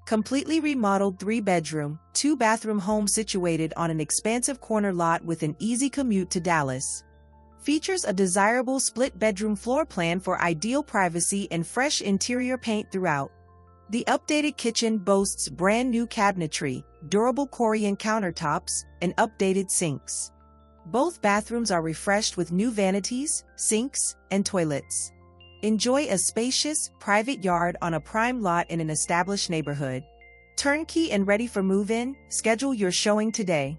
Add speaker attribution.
Speaker 1: Completely remodeled 3-bedroom, 2-bathroom home situated on an expansive corner lot with an easy commute to Dallas. Features a desirable split-bedroom floor plan for ideal privacy and fresh interior paint throughout. The updated kitchen boasts brand new cabinetry, durable Corian countertops, and updated sinks. Both bathrooms are refreshed with new vanities, sinks, and toilets. Enjoy a spacious, private yard on a prime lot in an established neighborhood. Turnkey and ready for move-in? Schedule your showing today.